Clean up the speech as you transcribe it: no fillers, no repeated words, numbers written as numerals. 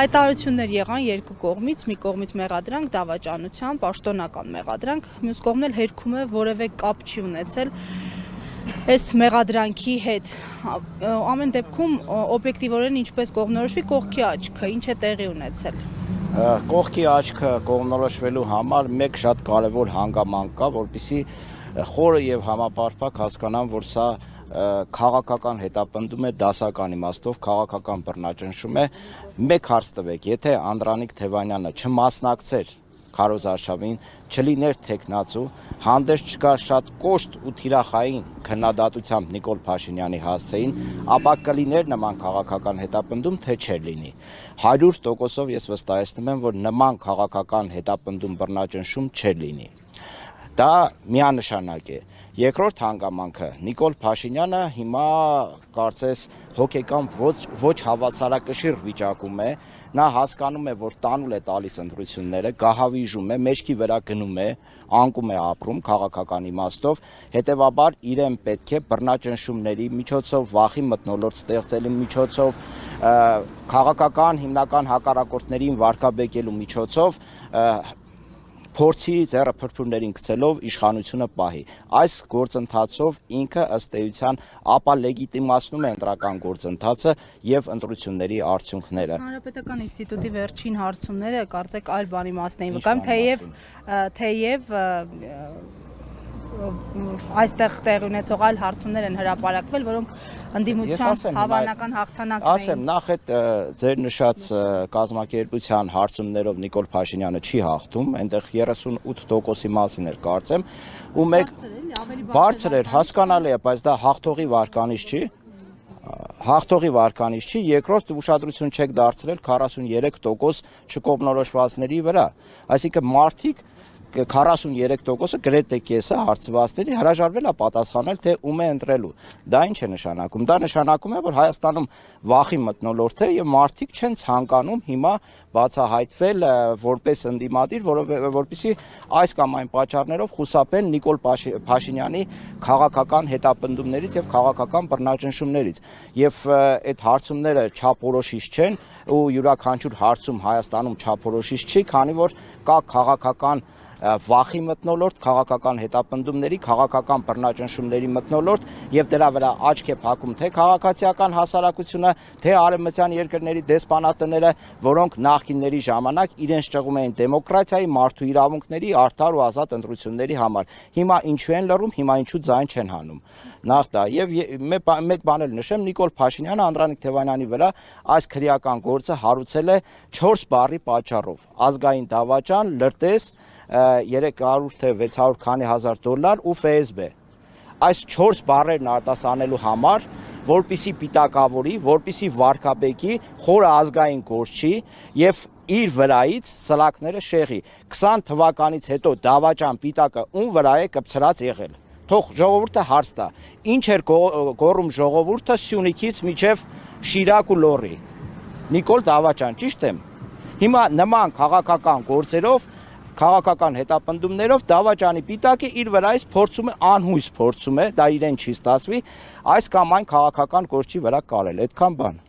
Հայտարարություններ եղան երկու կողմից, մի կողմից մեղադրանք, դավաճանության, պաշտոնական մեղադրանք, մյուս կողմն էլ հերքում է որևէ կապ չի ունեցել այս մեղադրանքի հետ։ Ամեն դեպքում օբյեկտիվորեն ինչպես կողմնորոշվի կողքի աչքը, ինչ է տեղի ունեցել։ Կողքի աչքը կողմնորոշվելու համար մեկ շատ կարևոր հանգամանք կա, որպեսզի խորը եւ համապարփակ հասկանան, որ սա քաղաքական հետապնդում է, դասական իմաստով քաղաքական բռնաճնշում է։ Մեկ հարց տվեք, եթե Անդրանիկ Թևանյանը չմասնակցեր քարոզարշավին, չլիներ թեկնածու, հանդես չկար շատ կոշտ ու թիրախային քննադատությամբ Նիկոլ Փաշինյանի հասցեին, ապա կլիներ նման քաղաքական հետապնդում, թե չէր լինի։ 100%-ով ես վստահեցնում եմ, որ նման քաղաքական հետապնդում բռնաճնշում չէր լինի։ Դա միանշանակ է։ Երկրորդ հանգամանքը Նիկոլ Փաշինյանը հիմա կարծես հոգեկան ոչ հավասարակշիռ վիճակում է, նա հասկանում է, որ տանուլ է տալիս ընտրությունները, գահավիժում է, մեջքի վրա գնում է, անկում է ապրում քաղաքական իմաստով, հետևաբար իրեն պետք է բռնաճնշումների միջոցով, վախի մթնոլորտ ստեղծելու միջոցով, քաղաքական հիմնական հակառակորդներին վարկաբեկելու միջոցով փորձի ձեռափրփուրներին գցելով իշխանությունը պահի։ Այս գործընթացով ինքը ըստ էության ապա լեգիտիմացնում է ընտրական գործընթացը եւ ընտրությունների արդյունքները։ Հանրապետական ինստիտուտի վերջին հարցումները կարծեք այլ բանի մասն էին վկայում, թեև այստեղ տեղի ունեցող այլ հարցումներ են հրապարակվել, որոնք ընդդիմության հավանական հաղթանակն էին։ Ասեմ, նախ այդ ձեր նշած կազմակերպության հարցումներով Նիկոլ Փաշինյանը չի հաղթում, այնտեղ 38%-ի մասին էր կարծեմ, ու մեկ բարձր էր, հասկանալի է, բայց դա հաղթողի վարկանիշ չի։ Հաղթողի վարկանիշ չի, երկրորդ ուշադրություն չեք դարձրել 43% չկողմնորոշվածների վրա, այսինքն մարդիկ 43%-ը գրեթե կեսը հարցվածների հրաժարվել է պատասխանել, թե ում է ընտրելու։ Դա ինչ է նշանակում։ Դա նշանակում է, որ Հայաստանում վախի մթնոլորտ է եւ մարդիկ չեն ցանկանում հիմա բացահայտվել որպես ընդդիմադիր, որովհետեւ այս կամ այն պատճառներով խուսափեն Նիկոլ Փաշինյանի քաղաքական հետապնդումներից եւ քաղաքական բռնաճնշումներից։ Եվ այդ հարցումները չափորոշիչ չեն ու յուրաքանչյուր հարցում Հայաստանում չափորոշիչ չի, քանի որ կա քաղաքական վախի մթնոլորտ, քաղաքական հետապնդումների, քաղաքական բռնաճնշումների մթնոլորտ եւ դրա վրա աչք է փակում թե քաղաքացիական հասարակությունը, թե արևմտյան երկրների դեսպանատները, որոնք նախկինների ժամանակ իրենց ճղում էին դեմոկրատիայի, մարդու իրավունքների, արդար ու ազատ ընտրությունների համար։ Հիմա ինչու են լռում, հիմա ինչու ձայն չեն հանում։ Նախ դա եւ մեկ բան էլ նշեմ, Նիկոլ Փաշինյանը Անդրանիկ Թևանյանի վրա այս քրեական գործը հարուցել է 4 բառի պատճառով՝ ազգային դավաճան, լրտես, 300 թե 600 քանի հազար դոլար ու ՖՍԲ։ Այս 4 բառերն արտասանելու համար, որպիսի պիտակավորի, որպիսի վարկաբեկի, խորը ազգային գործչի եւ իր վրայից սլակները շեղի։ 20 թվականից հետո դավաճան պիտակը ում վրա է կպցրած եղել։ Թող ժողովուրդը հարց տա։ Ինչ էր գոռում ժողովուրդը Սյունիքից մինչև Շիրակ ու Լոռի։ Նիկոլ Դավաճան, ճիշտ եմ։ Հիմա նման քաղաքական գործերով, քաղաքական հետապնդումներով Դավաճանի պիտակը իր վրայից փորձում է անհույս փորձում է, դա իրեն չի ստացվի, այս կամ այն քաղաքական գործի վրա կարել, այդքան բան։